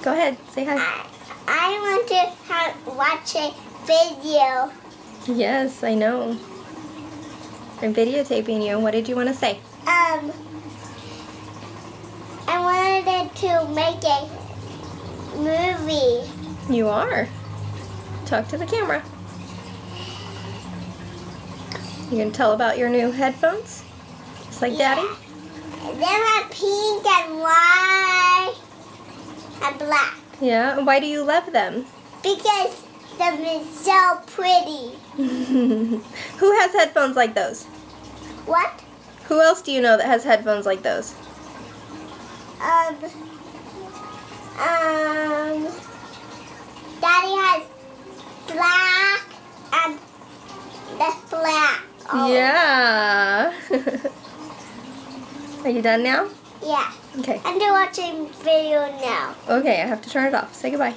Go ahead, say hi. I want to watch a video. Yes, I know. I'm videotaping you. What did you want to say? I wanted to make a movie. You are. Talk to the camera. You gonna tell about your new headphones? Just like Daddy? They are pink and white and black. Yeah, why do you love them? Because them is so pretty. Who has headphones like those? What? Who else do you know that has headphones like those? Daddy has black and the black. Oh. Yeah. Are you done now? Yeah. Okay. I'm watching video now. Okay, I have to turn it off. Say goodbye.